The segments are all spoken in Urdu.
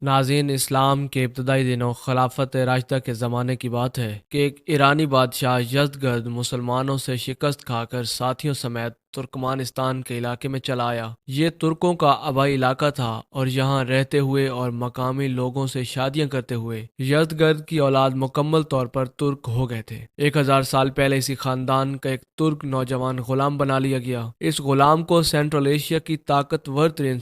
ناظرین، اسلام کے ابتدائی دنوں خلافت راشدہ کے زمانے کی بات ہے کہ ایک ایرانی بادشاہ یزدگرد مسلمانوں سے شکست کھا کر ساتھیوں سمیت ترکمانستان کے علاقے میں چلا آیا۔ یہ ترکوں کا آبائی علاقہ تھا اور یہاں رہتے ہوئے اور مقامی لوگوں سے شادیاں کرتے ہوئے یزدگرد کی اولاد مکمل طور پر ترک ہو گئے تھے۔ 1000 سال پہلے اسی خاندان کا ایک ترک نوجوان غلام بنا لیا گیا۔ اس غلام کو سینٹرل ایشیا کی طاقتور ترین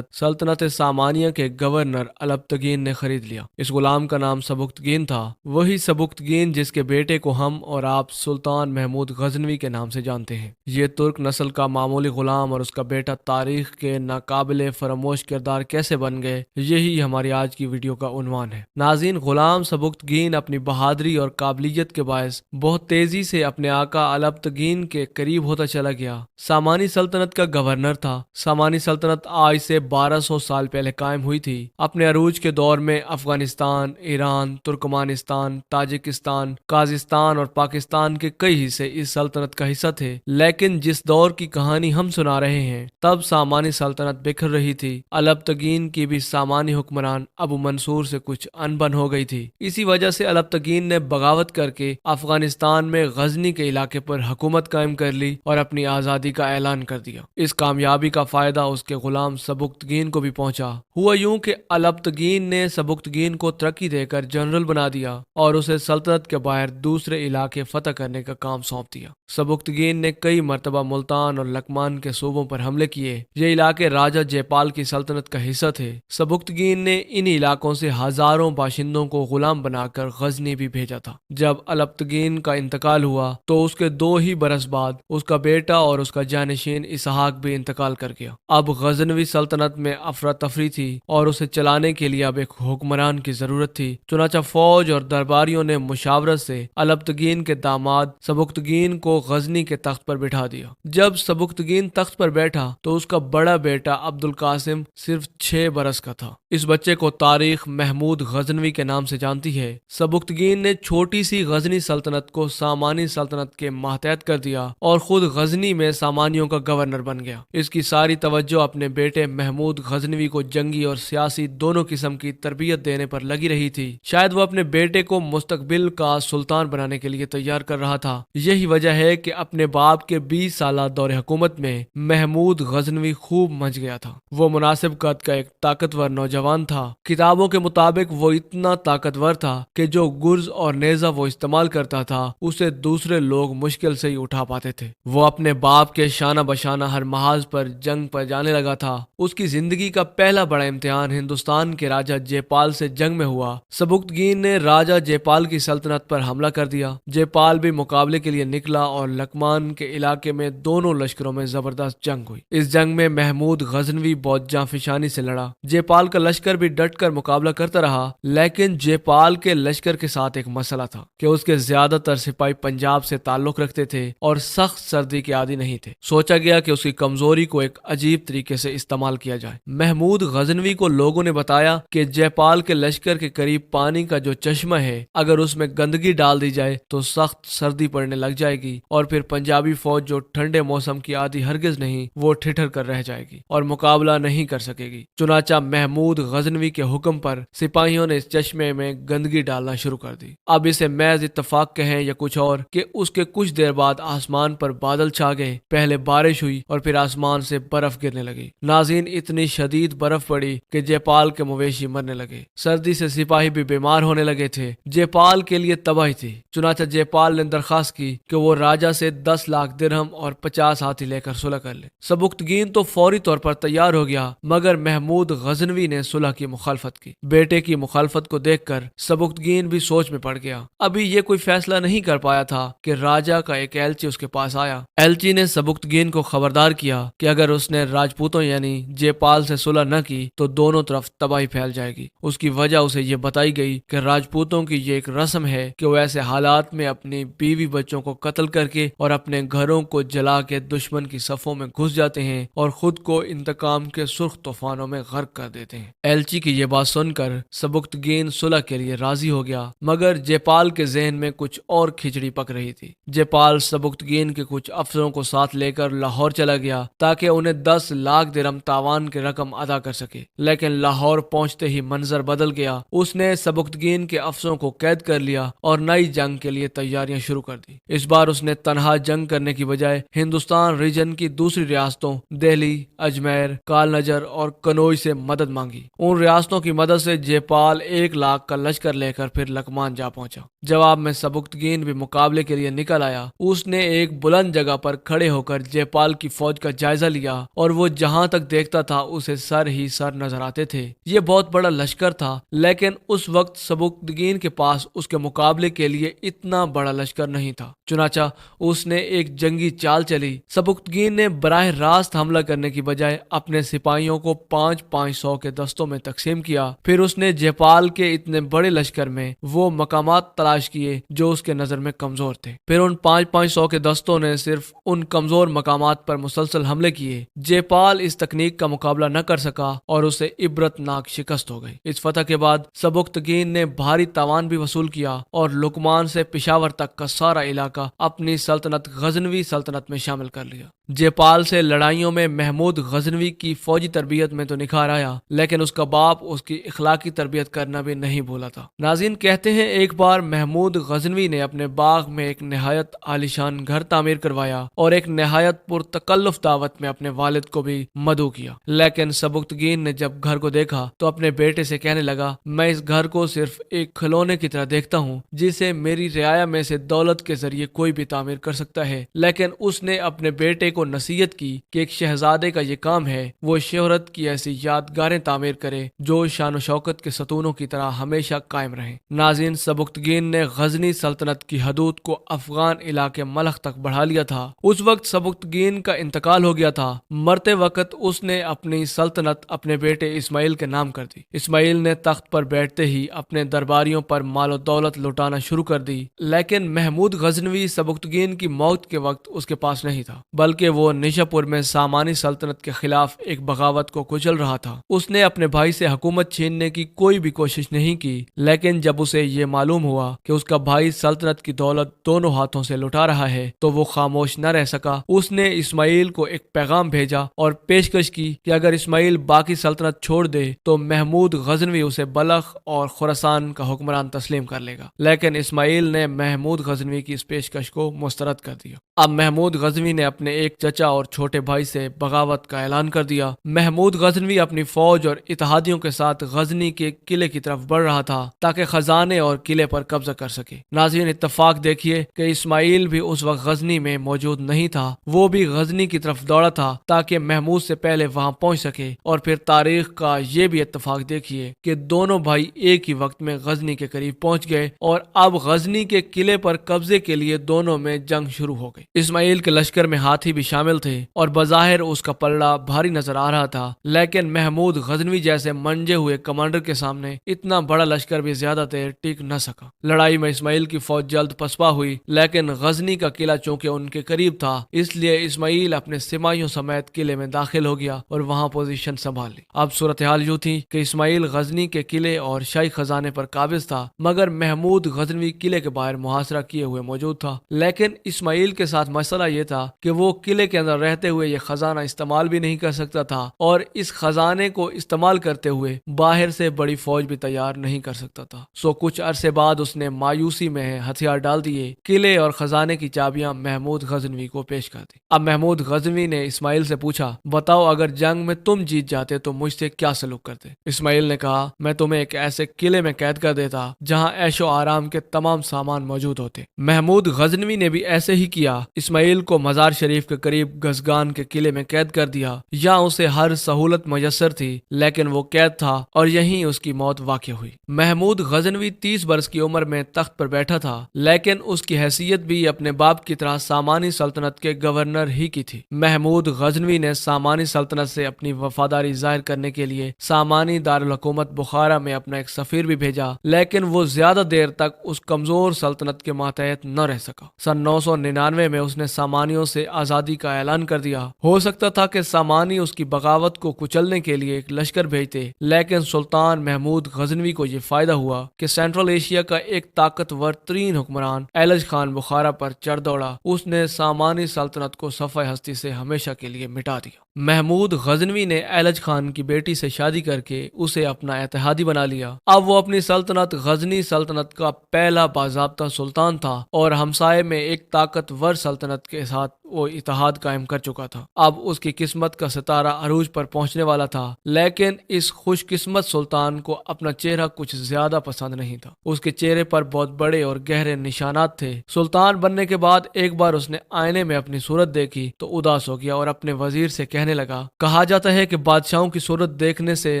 سلطنت سامانیہ کے گورنر الپتگین نے خرید لیا۔ اس غلام کا نام سبکتگین تھا، وہی سبکتگین جس کے بیٹے کو ہم اور آپ سلطان محمود غزنوی کے نام سے جانتے ہیں۔ یہ ترک نسل کا معمولی غلام اور اس کا بیٹا تاریخ کے ناقابل فراموش کردار کیسے بن گئے، یہی ہماری آج کی ویڈیو کا عنوان ہے۔ ناظرین، غلام سبکتگین اپنی بہادری اور قابلیت کے باعث بہت تیزی سے اپنے آقا الپتگین کے قریب ہوتا چلا گیا۔ سامانی سلطنت کا گورنر تھا۔ سامانی سلطنت آج سے 1200 سال پہلے قائم ہوئی تھی۔ اپنے عروج کے دور میں Afghanistan, Iran, Turkmenistan, Tajikistan, Kazakhstan اور پاکستان کے کئی حصے اس سلطنت کا حصہ تھے، لیکن جس دور کی کہانی ہم سنا رہے ہیں تب سامانی سلطنت بکھر رہی تھی۔ الپتگین کی بھی سامانی حکمران ابو منصور سے کچھ انبن ہو گئی تھی۔ اسی وجہ سے الپتگین نے بغاوت کر کے افغانستان میں غزنی کے علاقے پر حکومت قائم کر لی اور اپنی آزادی کا اعلان کر دیا۔ اس کامیابی کا فائدہ اس کے غلام سبکتگین کو بھی پہنچا۔ ہوا یوں کہ الپتگین نے سبکتگین کو ترقی دے کر جنرل بنا دیا اور اسے سلطنت کے باہر دوسرے علاقے فتح کرنے کا کام سونپ دیا۔ سبکتگین نے کئی مرتبہ ملتان اور لکمان کے صوبوں پر حملے کیے۔ یہ علاقے راجہ جے پال کی سلطنت کا حصہ تھے۔ سبکتگین نے ان علاقوں سے ہزاروں باشندوں کو غلام بنا کر غزنی بھی بھیجا تھا۔ جب الپتگین کا انتقال ہوا تو اس کے 2 ہی برس بعد اس کا بیٹا اور اس کا جانشین اسحاق بھی انتقال کر گیا۔ اب غزنوی سلطنت میں افراتفری تھی اور اسے چلانے کے لیے اب ایک حکمران کی ضرورت تھی۔ چنانچہ فوج اور درباریوں نے مشاورت سے الپتگین کے داماد سبکتگین کو غزنی کے تخت پر بٹھا دیا۔ جب سبکتگین تخت پر بیٹھا تو اس کا بڑا بیٹا عبدالقاسم صرف 6 برس کا تھا۔ اس بچے کو تاریخ محمود غزنوی کے نام سے جانتی ہے۔ سبکتگین نے چھوٹی سی غزنی سلطنت کو سامانی سلطنت کے ماتحت کر دیا اور خود غزنی میں سامانیوں کا گورنر بن گیا۔ اس کی ساری توجہ اپنے بیٹے محمود غزنوی کو جنگی اور سیاسی دونوں قسم کی تربیت دینے پر لگی رہی تھی۔ شاید وہ اپنے بیٹے کو مستقبل کا سلطان بنانے کے لیے تیار کر رہا تھا۔ یہی وجہ ہے کہ اپنے باپ کے 20 سالہ دور حکومت میں محمود غزنوی خوب منچ گیا تھا۔ وہ مناسب قد کا ایک طاقتور نوجوان تھا۔ کتابوں کے مطابق وہ اتنا طاقتور تھا کہ جو گرز اور نیزہ وہ استعمال کرتا تھا اسے دوسرے لوگ مشکل سے ہی اٹھا پاتے تھے۔ وہ اپنے باپ کے شانہ بشانہ ہر محاذ پر جنگ پر جانے لگا تھا۔ اس کی زندگی کا پہلا بڑا امتحان ہندوستان کے راجہ جے پال سے جنگ میں ہوا۔ سبکتگین نے راجہ جے پال کی سلطنت پر حملہ کر دیا۔ جے پال بھی مقابلے کے لیے نکلا اور لکمان کے علاقے میں دونوں لشکروں میں زبردست جنگ ہوئی۔ اس جنگ میں محمود غزنوی بہت جانفشانی سے لڑا۔ جے پال کا لشکر بھی ڈٹ کر مقابلہ کرتا رہا، لیکن جے پال کے لشکر کے ساتھ ایک مسئلہ تھا کہ اس کے زیادہ تر سپاہی پنجاب سے تعلق رکھتے تھے اور سخت سردی کے عادی نہیں تھے۔ سوچا گیا کہ اس کی کمزوری کو ایک عجیب طریقے سے استعمال کیا جائے۔ محمود غزنوی کو لوگوں نے بتایا کہ جے پال کے لشکر کے قریب پانی کا جو چشمہ ہے، اگر اس میں گندگی ڈال دی جائے تو سخت سردی پڑنے لگ جائے گی اور پھر پنجابی فوج جو ٹھنڈے موسم کی عادی ہرگز نہیں، وہ ٹھٹر کر رہ جائے گی اور مقابلہ نہیں کر سکے گی۔ چنانچہ محمود غزنوی کے حکم پر سپاہیوں نے اس چشمے میں گندگی ڈالنا شروع کر دی۔ اب اسے محض اتفاق کہیں یا کچھ اور کہ اس کے کچھ دیر بعد آسمان پر بادل چھا گئے، پہلے بارش ہوئی اور پھر آسمان سے برف گرنے لگی۔ ناظرین، اتنی شدید برف پڑی کہ جے پال کے مویشی مرنے لگے۔ سردی سے سپاہی بھی بیمار ہونے لگے تھے۔ جے پال کے لیے تباہی تھی۔ چنانچہ جے پال نے درخواست کی کہ وہ راجہ سے 10 لاکھ درہم اور 50 ہاتھی لے کر صلح کر لے۔ سبکتگین تو فوری طور پر تیار ہو گیا، مگر محمود غزنوی نے صلح کی مخالفت کی۔ بیٹے کی مخالفت کو دیکھ کر سبکتگین بھی سوچ میں پڑ گیا۔ ابھی یہ کوئی فیصلہ نہیں کر پایا تھا کہ راجہ کا ایک ایلچی اس کے پاس آیا۔ ایلچی نے سبکتگین کو خبردار کیا کہ اگر اس نے راجپوتوں یعنی جے پال سے صلح نہ کی تو دونوں طرف تباہی پھیل جائے گی۔ اس کی وجہ اسے یہ بتائی گئی کہ راجپوتوں کی یہ ایک رسم ہے کہ وہ ایسے حالات میں اپنی بیوی بچوں کو قتل کر کے اور اپنے گھروں کو جلا کے دشمن کی صفوں میں گھس جاتے ہیں اور خود کو انتقام کے سرخ طوفانوں میں غرق کر دیتے ہیں۔ ایلچی کی یہ بات سن کر سبکتگین صلح کے لیے راضی ہو گیا، مگر جےپال کے ذہن میں کچھ اور کھچڑی پک رہی تھی۔ جےپال سبکتگین کے کچھ افسروں کو ساتھ لے کر لاہور چلا گیا تاکہ انہیں 10 لاکھ درہم تاوان کی رقم ادا کر سکے، لیکن لاہور پہنچتے ہی منظر بدل گیا۔ اس نے سبکتگین کے افسروں کو قید کر لیا اور نئی جنگ کے لیے تیاریاں شروع کر دی۔ اس بار اس نے تنہا جنگ کرنے کی بجائے ہندوستان ریجن کی دوسری ریاستوں دہلی، اجمیر، کال نجر اور کنوج سے مدد مانگی۔ ان ریاستوں کی مدد سے جےپال 1 لاکھ کا لشکر لے کر پھر لکمان جا پہنچا۔ جواب میں سبکتگین بھی مقابلے کے لیے نکل آیا۔ اس نے ایک بلند جگہ پر کھڑے ہو کر جےپال کی فوج کا جائزہ لیا اور وہ جہاں تک دیکھتا تھا اسے سر ہی سر نظر آتے تھے۔ یہ بہت بڑا لشکر تھا، لیکن اس وقت سبکتگین کے پاس اس کے مقابلے کے لیے اتنا بڑا لشکر نہیں تھا۔ چنانچہ اس نے ایک جنگی چال چلی۔ سبکتگین نے براہ راست حملہ کرنے کی بجائے اپنے سپاہیوں کو 500 کے دستوں میں تقسیم کیا۔ پھر اس نے جےپال کے اتنے بڑے لشکر میں وہ مقامات تلاش کیے جو اس کے نظر میں کمزور تھے۔ پھر ان 500 کے دستوں نے صرف ان کمزور مقامات پر مسلسل حملے کیے۔ جےپال اس تکنیک کا مقابلہ نہ کر سکا اور اسے عبرتناک شکست ہو گئی۔ اس فتح کے بعد سبکتگین نے بھاری تاوان بھی وصول کیا اور لکمان سے پشاور تک کا سارا علاقہ اپنی سلطنت غزنوی سلطنت میں شامل کر لیا۔ جےپال سے لڑائیوں میں محمود غزنوی کی فوجی تربیت میں تو نکھار آیا، لیکن اس کا باپ اس کی اخلاقی تربیت کرنا بھی نہیں بھولا تھا۔ ناظرین کہتے ہیں ایک بار محمود غزنوی نے اپنے باغ میں ایک نہایت عالیشان گھر تعمیر کروایا اور ایک نہایت پرتکلف دعوت میں اپنے والد کو بھی مدعو کیا، لیکن سبکتگین نے جب گھر کو دیکھا تو اپنے بیٹے سے کہنے لگا، میں اس گھر کو صرف ایک کھلونے کی طرح دیکھتا ہوں جسے میری رعایا میں سے دولت کے ذریعے کوئی بھی تعمیر کر سکتا ہے۔ لیکن اس نے اپنے بیٹے کو نصیحت کی کہ ایک شہزادے کا یہ کام ہے وہ شہرت کی ایسی یادگاریں تعمیر کرے جو شان و شوکت کے ستونوں کی طرح ہمیشہ قائم رہیں۔ ناظرین سبکتگین نے غزنی سلطنت کی حدود کو افغان علاقے ملخ تک بڑھا لیا تھا۔ اس وقت سبکتگین کا انتقال ہو گیا تھا۔ مرتے وقت اس نے اپنی سلطنت اپنے بیٹے اسماعیل کے نام کر دی۔ اسماعیل نے تخت پر بیٹھتے ہی اپنے درباریوں پر مال و دولت لوٹانا شروع کر دی، لیکن محمود غزنوی سبکتگین کی موت کے وقت اس کے پاس نہیں تھا، بلکہ وہ نیشاپور میں سامانی سلطنت کے خلاف ایک بغاوت کو کچل رہا تھا۔ اس نے اپنے بھائی سے حکومت چھیننے کی کوئی بھی کوشش نہیں کی، لیکن جب اسے یہ معلوم ہوا کہ اس کا بھائی سلطنت کی دولت دونوں ہاتھوں سے لٹا رہا ہے تو وہ خاموش نہ رہ سکا۔ اس نے اسماعیل کو ایک پیغام بھیجا اور پیشکش کی کہ اگر اسماعیل باقی سلطنت چھوڑ دے تو محمود غزنوی اسے بلخ اور خراسان کا حکمران تسلیم کر لے گا، لیکن اسماعیل نے محمود غزنوی کی اس پیشکش کو مسترد کر دیا۔ اب محمود غزنوی نے اپنے ایک چچا اور چھوٹے بھائی سے بغاوت کا اعلان کر دیا۔ محمود غزنوی اپنی فوج اور اتحادیوں کے ساتھ غزنی کے قلعے کی طرف بڑھ رہا تھا تاکہ خزانے اور قلعے پر قبضہ کر سکے۔ ناظرین اتفاق دیکھیے کہ اسماعیل بھی اس وقت غزنی میں موجود نہیں تھا، وہ بھی غزنی کی طرف دوڑا تھا تاکہ محمود سے پہلے وہاں پہنچ سکے، اور پھر تاریخ کا یہ بھی اتفاق دیکھیے کہ دونوں بھائی ایک ہی وقت میں غزنی کے قریب پہنچ گئے اور اب غزنی کے قلعے پر قبضے کے لیے دونوں میں جنگ شروع ہو گئی۔ اسماعیل کے لشکر میں ہاتھی بھی شامل تھے اور بظاہر اس کا پلڑا بھاری نظر آ رہا تھا، لیکن محمود غزنوی جیسے منجے ہوئے کمانڈر کے سامنے اتنا بڑا لشکر بھی زیادہ دیر ٹک نہ سکا۔ لڑائی میں اسماعیل کی فوج جلد پسپا ہوئی، لیکن غزنی کا قلعہ چونکہ ان کے قریب تھا اس لیے اسماعیل اپنے سپاہیوں سمیت قلعے میں داخل ہو گیا اور وہاں پوزیشن سنبھال لی۔ اب صورتحال یوں تھی کہ اسماعیل غزنی کے قلعے اور شاہی خزانے پر قابض تھا، مگر محمود غزنوی قلعے کے باہر محاصرہ کیے ہوئے موجود تھا۔ لیکن اسماعیل کے ساتھ مسئلہ یہ تھا کہ وہ قلعے کے اندر رہتے ہوئے یہ خزانہ استعمال بھی نہیں کر سکتا تھا اور اس خزانے کو استعمال کرتے ہوئے باہر سے بڑی فوج بھی تیار نہیں کر سکتا تھا۔ سو کچھ عرصے بعد اس نے مایوسی میں ہتھیار ڈال دیے، قلعے اور خزانے کی چابیاں محمود غزنوی کو پیش کر دی۔ اب محمود غزنوی نے اسماعیل سے پوچھا، بتاؤ اگر جنگ میں تم جیت جاتے تو مجھ سے کیا سلوک کرتے؟ اسماعیل نے کہا، میں تمہیں ایک ایسے قلعے میں قید کر دیتا جہاں عیش و آرام کے تمام سامان موجود ہوتے۔ محمود غزنوی نے بھی ایسے ہی کیا، اسماعیل کو مزار شریف کے قریب گزگان کے قلعے میں قید کر دیا۔ یہاں اسے ہر سہولت میسر تھی، لیکن وہ قید تھا اور یہیں اس کی موت واقع ہوئی۔ محمود غزنوی 30 برس کی عمر میں تخت پر بیٹھا تھا، لیکن اس کی حیثیت بھی اپنے باپ کی طرح سامانی سلطنت کے گورنر ہی کی تھی۔ محمود غزنوی نے سامانی سلطنت سے اپنی وفاداری ظاہر کرنے کے لیے سامانی دارالحکومت بخارا میں اپنا ایک سفیر بھی بھیجا، لیکن وہ زیادہ دیر تک اس کمزور سلطنت کے ماتحت نہ رہ سکا۔ سن 999 میں اس نے سامانیوں سے آزادی آزادی کا اعلان کر دیا۔ ہو سکتا تھا کہ سامانی اس کی بغاوت کو کچلنے کے لیے ایک لشکر بھیجتے، لیکن سلطان محمود غزنوی کو یہ فائدہ ہوا کہ سینٹرل ایشیا کا ایک طاقتور ترین حکمران ایلچ خان بخارا پر چڑھ دوڑا۔ اس نے سامانی سلطنت کو صفحہ ہستی سے ہمیشہ کے لیے مٹا دیا۔ محمود غزنوی نے ایلچ خان کی بیٹی سے شادی کر کے اسے اپنا اتحادی بنا لیا۔ اب وہ اپنی سلطنت غزنی سلطنت کا پہلا باضابطہ سلطان تھا اور ہمسائے میں ایک طاقتور سلطنت کے ساتھ وہ اتحاد قائم کر چکا تھا۔ اب اس کی قسمت کا ستارہ عروج پر پہنچنے والا تھا، لیکن اس خوش قسمت سلطان کو اپنا چہرہ کچھ زیادہ پسند نہیں تھا۔ اس کے چہرے پر بہت بڑے اور گہرے نشانات تھے۔ سلطان بننے کے بعد ایک بار اس نے آئینے میں اپنی صورت دیکھی تو اداس ہو گیا اور اپنے وزیر سے کہنے لگا، کہا جاتا ہے کہ بادشاہوں کی صورت دیکھنے سے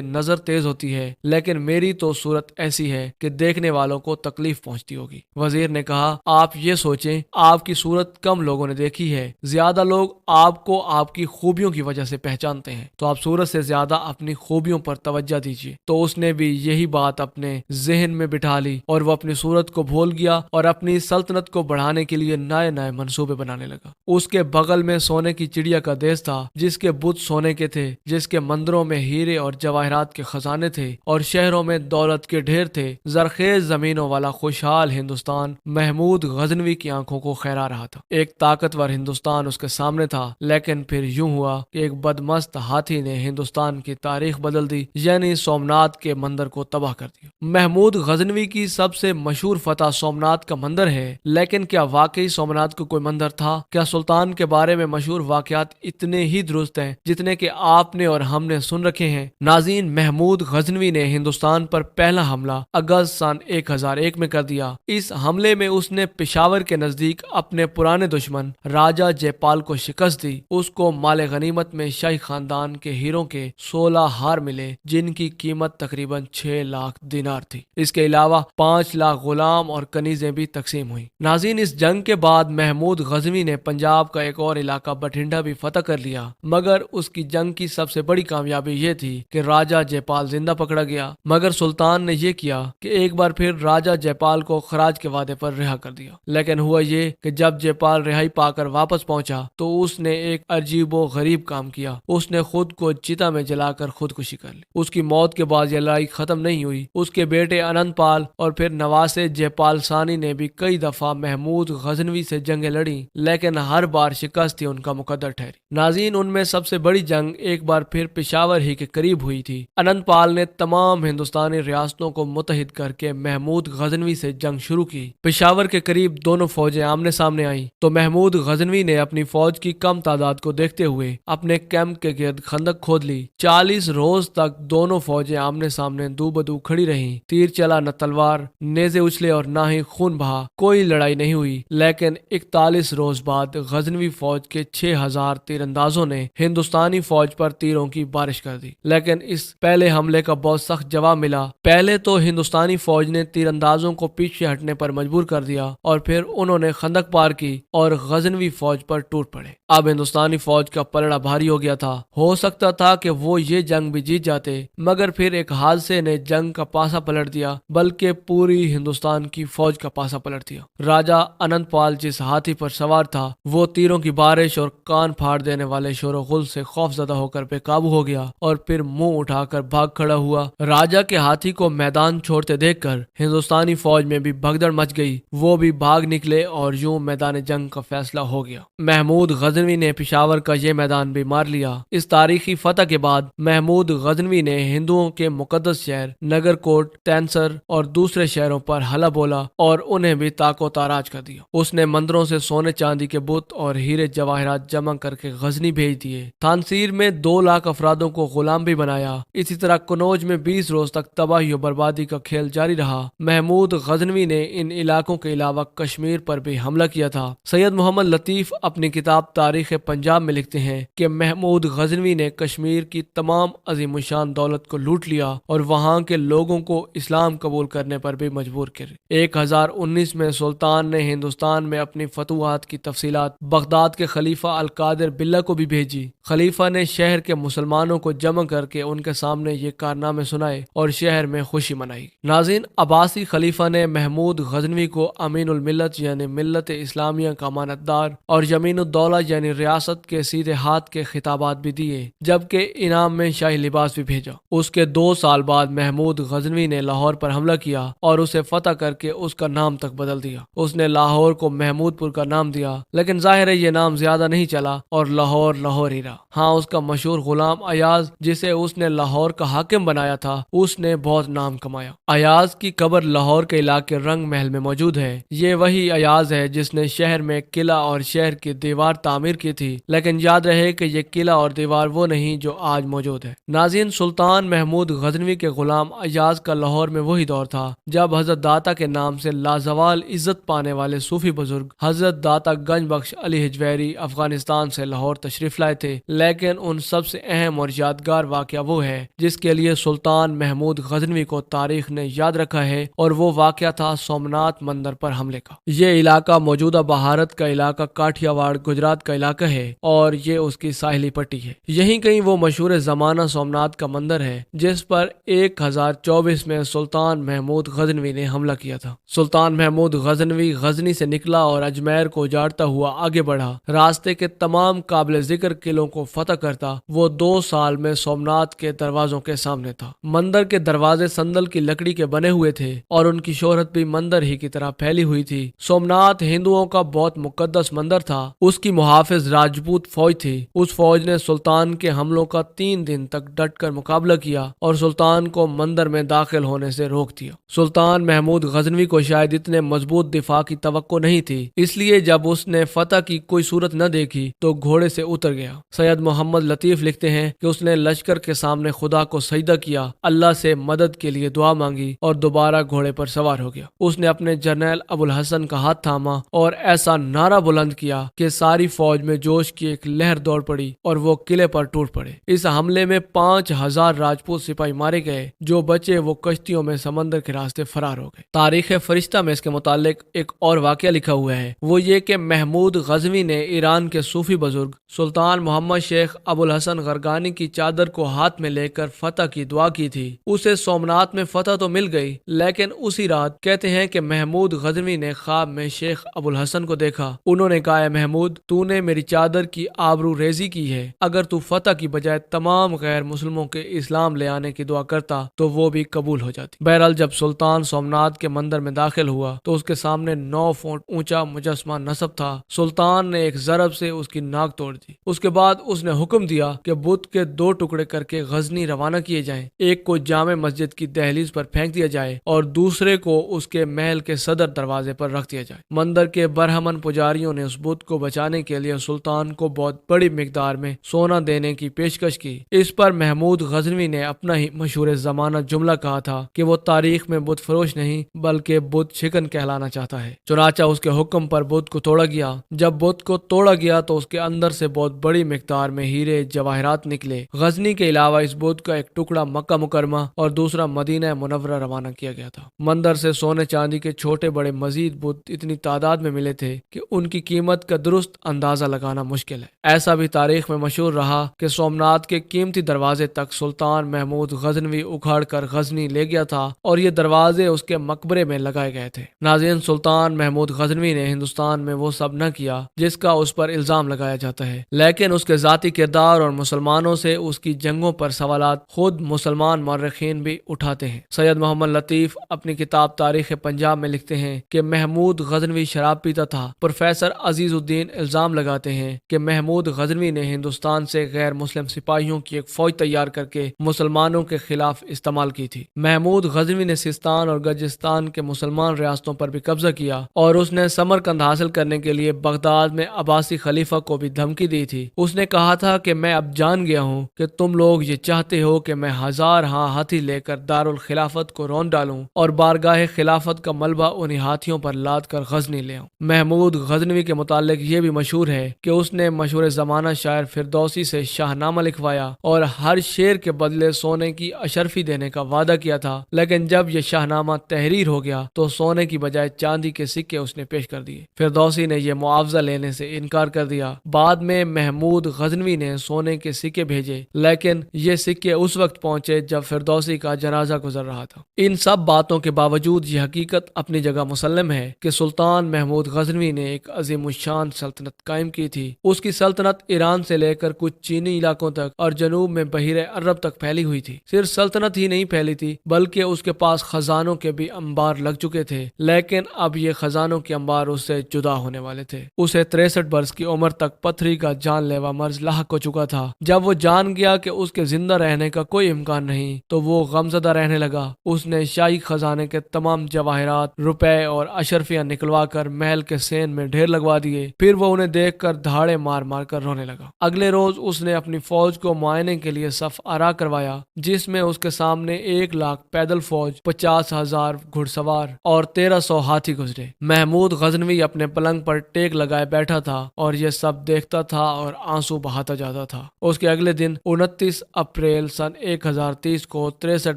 نظر تیز ہوتی ہے، لیکن میری تو صورت ایسی ہے کہ دیکھنے والوں کو تکلیف پہنچتی ہوگی۔ وزیر نے کہا، آپ یہ سوچیں، آپ کی صورت کم لوگوں نے دیکھی ہے، زیادہ لوگ آپ کو آپ کی خوبیوں کی وجہ سے پہچانتے ہیں، تو آپ صورت سے زیادہ اپنی خوبیوں پر توجہ دیجیے۔ تو اس نے بھی یہی بات اپنے ذہن میں بٹھا لی اور وہ اپنی صورت کو بھول گیا اور اپنی سلطنت کو بڑھانے کے لیے نئے نئے منصوبے بنانے لگا۔ اس کے بغل میں سونے کی چڑیا کا دیس تھا، جس کے بت سونے کے تھے، جس کے مندروں میں ہیرے اور جواہرات کے خزانے تھے اور شہروں میں دولت کے ڈھیر تھے۔ زرخیز زمینوں والا خوشحال ہندوستان محمود غزنوی کی آنکھوں کو خیرا رہا تھا۔ ایک طاقتور ہندوستان اس کے سامنے تھا، لیکن پھر یوں ہوا کہ ایک بدمست ہاتھی نے ہندوستان کی تاریخ بدل دی، یعنی سومنات کے مندر کو تباہ کر دیا۔ محمود غزنوی کی سب سے مشہور فتح سومنات کا مندر ہے، لیکن کیا واقعی سومنات کو کوئی مندر تھا؟ کیا سلطان کے بارے میں مشہور واقعات اتنے ہی درست ہیں جتنے کہ آپ نے اور ہم نے سن رکھے ہیں؟ ناظرین، محمود غزنوی نے ہندوستان پر پہلا حملہ اگست سن 1001 میں کر دیا۔ اس حملے میں اس نے پشاور کے نزدیک اپنے پرانے دشمن راجہ جے پال کو شکست دی۔ اس کو مال غنیمت میں شاہی خاندان کے ہیروں کے 16 ہار ملے، جن کی قیمت تقریباً 6 لاکھ دینار تھی۔ اس کے علاوہ 5 لاکھ غلام اور کنیزیں بھی تقسیم ہوئیں۔ ناظرین، اس جنگ کے بعد محمود غزنوی نے پنجاب کا ایک اور علاقہ بٹھنڈا بھی فتح کر لیا، مگر اس کی جنگ کی سب سے بڑی کامیابی یہ تھی کہ راجہ جے پال زندہ پکڑا گیا، مگر سلطان نے یہ کیا کہ ایک بار پھر راجہ جے پال کو خراج کے وعدے پر رہا کر دیا۔ لیکن ہوا یہ کہ جب جے پال رہائی پا کر واپس پہنچا تو اس نے ایک عجیب و غریب کام کیا۔ اس نے خود کو چتا میں جلا کر خودکشی کر لی۔ اس کی موت کے بعد یہ لڑائی ختم نہیں ہوئی۔ اس کے بیٹے اننت پال اور پھر نواسے جے پال ثانی نے بھی کئی دفعہ محمود غزنوی سے جنگیں لڑیں، لیکن ہر بار شکست ہی ان کا مقدر ٹھہری۔ ناظرین، ان میں سب سے بڑی جنگ ایک بار پھر پشاور ہی کے قریب ہوئی تھی۔ اننت پال نے تمام ہندوستانی ریاستوں کو متحد کر کے محمود غزنوی سے جنگ شروع کی۔ پشاور کے قریب دونوں فوجیں آمنے سامنے آئیں تو محمود غزنوی نے اپنی فوج کی کم تعداد کو دیکھتے ہوئے اپنے کیمپ کے گرد خندق کھود لی۔ 40 روز تک دونوں فوجیں آمنے سامنے دو بدو کھڑی رہیں۔ تیر چلا نہ تلوار، نیزے اچھلے اور نہ ہی خون بہا، کوئی لڑائی نہیں ہوئی۔ لیکن 41 روز بعد غزنوی فوج کے 6000 تیر اندازوں نے ہندوستانی فوج پر تیروں کی بارش کر دی، لیکن اس پہلے حملے کا بہت سخت جواب ملا۔ پہلے تو ہندوستانی فوج نے تیر اندازوں کو پیچھے ہٹنے پر مجبور کر دیا اور پھر انہوں نے خندق پار کی اور غزنوی فوج پر ٹوٹ پڑے۔ اب ہندوستانی فوج کا پلڑا بھاری ہو گیا تھا۔ ہو سکتا تھا کہ وہ یہ جنگ بھی جیت جاتے، مگر پھر ایک حادثے نے جنگ کا پاسا پلٹ دیا، بلکہ پوری ہندوستان کی فوج کا پاسا پلٹ دیا۔ راجہ اننت پال جس ہاتھی پر سوار تھا، وہ تیروں کی بارش اور کان پھاڑ دینے والے شور و غل سے خوف زدہ ہو کر بے قابو ہو گیا اور پھر منہ اٹھا کر بھاگ کھڑا ہوا۔ راجہ کے ہاتھی کو میدان چھوڑتے دیکھ کر ہندوستانی فوج میں بھی بھگدڑ مچ گئی۔ وہ بھی بھاگ نکلے اور یوں میدان جنگ کا فیصلہ ہو گیا۔ محمود غزنوی نے پشاور کا یہ میدان بھی مار لیا۔ اس تاریخی فتح کے بعد محمود غزنوی نے ہندوؤں کے مقدس شہر نگر کوٹ، تینسر اور دوسرے شہروں پر حملہ بولا اور انہیں بھی طاق و تاراج کر دیا۔ اس نے مندروں سے سونے چاندی کے بت اور ہیرے جواہرات جمع کر کے غزنی بھیج دیے۔ تھانسیر میں 2 لاکھ افرادوں کو غلام بھی بنایا۔ اسی طرح کنوج میں 20 روز تک تباہی و بربادی کا کھیل جاری رہا۔ محمود غزنوی نے ان علاقوں کے علاوہ کشمیر پر بھی حملہ کیا تھا۔ سید محمد لطیف اپنی کتاب تاریخ پنجاب میں لکھتے ہیں کہ محمود غزنوی نے کشمیر کی تمام عظیم الشان دولت کو لوٹ لیا اور وہاں کے لوگوں کو اسلام قبول کرنے پر بھی مجبور کر۔ 1019 میں سلطان نے ہندوستان میں اپنی فتوحات کی تفصیلات بغداد کے خلیفہ القادر باللہ کو بھی بھیجی۔ خلیفہ نے شہر کے مسلمانوں کو جمع کر کے ان کے سامنے یہ کارنامے سنائے اور شہر میں خوشی منائی۔ ناظرین، عباسی خلیفہ نے محمود غزنوی کو امین الملت یعنی ملت اسلامیہ کا امانت دار اور جمین الدولہ یعنی ریاست کے سیدھے ہاتھ کے خطابات بھی دیے، جبکہ انعام میں شاہی لباس بھی بھیجا۔ اس کے 2 سال بعد محمود غزنوی نے لاہور پر حملہ کیا اور اسے فتح کر کے اس کا نام تک بدل دیا۔ اس نے لاہور کو محمود پور کا نام دیا، لیکن ظاہر ہے یہ نام زیادہ نہیں چلا اور لاہور لاہور ہی رہا۔ ہاں، اس کا مشہور غلام ایاز جسے اس نے لاہور کا حاکم بنایا تھا، اس نے بہت نام کمایا۔ ایاز کی قبر لاہور کے علاقے رنگ محل میں موجود ہے۔ یہ وہی ایاز ہے جس نے شہر میں قلعہ اور شہر کی دیوار تعمیر کی تھی، لیکن یاد رہے کہ یہ قلعہ اور دیوار وہ نہیں جو آج موجود ہے۔ ناظرین، سلطان محمود غزنوی کے غلام ایاز کا لاہور میں وہی دور تھا جب حضرت داتا کے نام سے لازوال عزت پانے والے صوفی بزرگ حضرت داتا گنج بخش علی حجویری افغانستان سے لاہور تشریف لائے تھے، لیکن ان سب سے اہم اور یادگار واقعہ وہ ہے جس کے لیے سلطان محمود غزنوی کو تاریخ نے یاد رکھا ہے، اور وہ واقعہ تھا سومناتھ مندر پر حملے کا۔ یہ علاقہ موجودہ بھارت کا علاقہ کاٹھیا واڑ گجرات کا علاقہ ہے اور یہ اس کی ساحلی پٹی ہے۔ یہیں کہیں وہ مشہور زمانہ سومناتھ کا مندر ہے جس پر 1024 میں سلطان محمود غزنوی نے حملہ کیا تھا۔ سلطان محمود غزنوی غزنی سے نکلا اور اجمیر کو اجاڑتا ہوا آگے بڑھا۔ راستے کے تمام قابل ذکر قلعوں کو فتح کرتا وہ 2 سال میں سومناتھ کے دروازوں کے سامنے تھا۔ مندر کے دروازے سندل کی لکڑی کے بنے ہوئے تھے اور ان کی شہرت بھی مندر ہی کی طرح پھیلی ہوئی تھی۔ سومناتھ ہندوؤں کا بہت مقدس مندر تھا۔ اس کی محافظ راجپوت فوج تھی۔ اس فوج نے سلطان کے حملوں کا 3 دن تک ڈٹ کر مقابلہ کیا اور سلطان کو مندر میں داخل ہونے سے روک دیا۔ سلطان محمود غزنوی کو شاید اتنے مضبوط دفاع کی توقع نہیں تھی، اس لیے جب اس نے فتح کی کوئی صورت نہ دیکھی تو گھوڑے سے اتر گیا۔ سید محمد لطیف لکھتے ہیں کہ اس نے لشکر کے سامنے خدا کو سجدہ کیا، اللہ سے مدد کے لیے دعا مانگی اور دوبارہ گھوڑے پر سوار ہو گیا۔ اس نے اپنے جرنیل ابو الحسن کا ہاتھ تھاما اور ایسا نعرہ بلند کیا کہ ساری فوج میں جوش کی ایک لہر دوڑ پڑی اور وہ قلعے پر ٹوٹ پڑے۔ اس حملے میں 5000 راجپوت سپاہی مارے گئے، جو بچے وہ کشتیوں میں سمندر کے راستے فرار ہو گئے۔ تاریخ فرشتہ میں اس کے متعلق ایک اور واقعہ لکھا ہوا ہے، وہ یہ کہ محمود غزنوی نے ایران کے صوفی بزرگ سلطان محمد شیخ ابو الحسن غرگانی کی چادر کو ہاتھ میں لے کر فتح کی دعا کی تھی۔ اسے سومناتھ میں فتح تو مل گئی، لیکن اسی رات کہتے ہیں کہ محمود غزنوی نے خواب میں شیخ ابو الحسن کو دیکھا۔ انہوں نے کہا، اے محمود، تو نے میری چادر کی آبرو ریزی کی ہے، اگر تو فتح کی بجائے تمام غیر مسلموں کے اسلام لے آنے کی دعا کرتا تو وہ بھی قبول ہو جاتی۔ بہرحال جب سلطان سومناتھ کے مندر میں داخل ہوا تو اس کے سامنے 9 فٹ اونچا مجسمہ نصب تھا۔ سلطان نے ایک ضرب سے اس کی ناک توڑ دی۔ اس کے بعد اس نے حکم دیا کہ بت کے 2 ٹکڑے کر کے غزنی روانہ کیے جائیں، ایک کو جامع مسجد کی دہلیز پر پھینک دیا جائے اور دوسرے کو اس کے محل کے صدر دروازے پر رکھ دیا جائے۔ مندر کے برہمن پجاریوں نے اس بت کو بچانے کے لیے سلطان کو بہت بڑی مقدار میں سونا دینے کی پیشکش کی۔ اس پر محمود غزنوی نے اپنا ہی مشہور زمانہ جملہ کہا تھا کہ وہ تاریخ میں بت فروش نہیں بلکہ بت شکن کہلانا چاہتا ہے۔ چنانچہ اس کے حکم پر بت کو توڑا گیا۔ جب بت کو توڑا گیا تو اس کے اندر سے بہت بڑی مقدار میں ہیرے جواہرات نکلے۔ غزنی کے علاوہ اس بت کا ایک ٹکڑا مکہ مکرمہ اور دوسرا مدینہ منورہ روانہ کیا گیا تھا۔ مندر سے سونے چاندی کے چھوٹے بڑے مزید بت اتنی تعداد میں ملے تھے کہ ان کی قیمت کا درست اندازہ لگانا مشکل ہے۔ ایسا بھی تاریخ میں مشہور رہا کہ سومناتھ کے قیمتی دروازے تک سلطان محمود غزنوی اکھاڑ کر غزنی لے گیا تھا اور یہ دروازے اس کے مقبرے میں لگائے گئے تھے۔ ناظرین، سلطان محمود غزنوی نے ہندوستان میں وہ سب نہ کیا جس کا اس پر الزام لگایا جاتا ہے، لیکن اس کے ذاتی کردار اور مسلمانوں سے اس کی جنگوں پر سوالات خود مسلمان مورخین بھی اٹھاتے ہیں۔ سید محمد لطیف اپنی کتاب تاریخ پنجاب میں لکھتے ہیں کہ محمود غزنوی شراب پیتا تھا۔ پروفیسر عزیز الدین الزام لگاتے ہیں کہ محمود غزنوی نے ہندوستان سے غیر مسلم سپاہیوں کی ایک فوج تیار کر کے مسلمانوں کے خلاف استعمال کی تھی۔ محمود غزنوی نے سستان اور گرجستان کے مسلمان ریاستوں پر بھی قبضہ کیا اور اس نے سمرقند حاصل کرنے کے لیے بغداد میں عباسی خلیفہ کو بھی دھمکی دی تھی۔ اس نے کہا تھا کہ میں اب جان گیا ہوں کہ تم لوگ یہ چاہتے ہو کہ میں 1000 ہاتھی لے کر دارالخلافت کو رون ڈالوں اور بارگاہ خلافت کا ملبہ انہی ہاتھیوں پر لاد کر غزنی لے آؤں۔ محمود غزنوی کے متعلق یہ بھی مشہور ہے کہ اس نے مشہور زمانہ شاعر فردوسی سے شاہنامہ لکھوایا اور ہر شعر کے بدلے سونے کی اشرفی دینے کا وعدہ کیا تھا، لیکن جب یہ شاہنامہ تحریر ہو گیا تو سونے کی بجائے چاندی کے سکے اس نے پیش کر دیے۔ فردوسی نے یہ معاوضہ لینے سے انکار کر دیا۔ بعد میں محمود غزنوی نے سونے کے سکے بھیجے، لیکن یہ سکے اس وقت پہنچے جب فردوسی کا جنازہ گزر رہا تھا۔ ان سب باتوں کے باوجود یہ حقیقت اپنی جگہ مسلم ہے کہ سلطان محمود غزنوی نے ایک عظیم الشان افغان سلطنت قائم کی تھی۔ اس کی سلطنت ایران سے لے کر کچھ چینی علاقوں تک اور جنوب میں بحیرہ عرب تک پھیلی ہوئی تھی۔ صرف سلطنت ہی نہیں پھیلی تھی بلکہ اس کے پاس خزانوں کے بھی انبار لگ چکے تھے، لیکن اب یہ خزانوں کے انبار اس سے جدا ہونے والے تھے۔ اسے 63 برس کی عمر تک پتھری کا جان لیوا مرض لاحق ہو چکا تھا۔ جب وہ جان گیا کہ اس کے زندہ رہنے کا کوئی امکان نہیں تو وہ غمزدہ رہنے لگا۔ اس نے شاہی خزانے کے تمام جواہرات، روپے اور اشرفیاں نکلوا کر محل کے سین میں ڈھیر لگوا دیے۔ پھر وہ انہیں دیکھ کر دھاڑے مار مار کر رونے لگا۔ اگلے روز اس نے اپنی فوج کو معائنے کے لیے صف آرا کروایا، جس میں اس کے سامنے 1,00,000 پیدل فوج، 50,000 گھڑ سوار اور 1,300 ہاتھی گزرے۔ محمود غزنوی اپنے پلنگ پر ٹیک لگائے بیٹھا تھا اور یہ سب دیکھتا تھا اور آنسو بہاتا جاتا تھا۔ اس کے اگلے دن 29 اپریل سن 1030 کو 63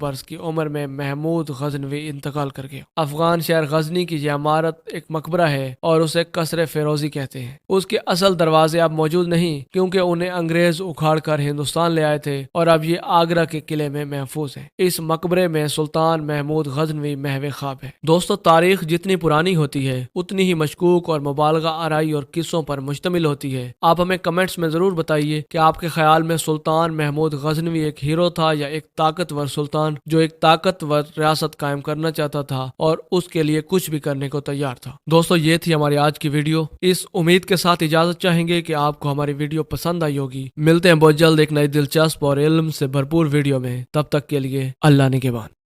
برس کی عمر میں محمود غزنوی انتقال کر گیا۔ افغان شہر غزنی کی یہ عمارت ایک مقبرہ ہے اور اسے قصر فیروزی کہتے ہیں۔ اس کے اصل دروازے اب موجود نہیں کیونکہ انہیں انگریز اکھاڑ کر ہندوستان لے آئے تھے اور اب یہ آگرہ کے قلعے میں محفوظ ہیں۔ اس مقبرے میں سلطان محمود غزنوی محو خواب ہے۔ دوستو، تاریخ جتنی پرانی ہوتی ہے اتنی ہی مشکوک اور مبالغہ آرائی اور قصوں پر مشتمل ہوتی ہے۔ آپ ہمیں کمنٹس میں ضرور بتائیے کہ آپ کے خیال میں سلطان محمود غزنوی ایک ہیرو تھا یا ایک طاقتور سلطان جو ایک طاقتور ریاست قائم کرنا چاہتا تھا اور اس کے لیے کچھ بھی کرنے کو تیار تھا۔ دوستو، یہ تھی ہماری آج کی ویڈیو۔ اس امید کے ساتھ اجازت چاہیں گے کہ آپ کو ہماری ویڈیو پسند آئی ہوگی۔ ملتے ہیں بہت جلد ایک نئی دلچسپ اور علم سے بھرپور ویڈیو میں۔ تب تک کے لیے اللہ نگہبان۔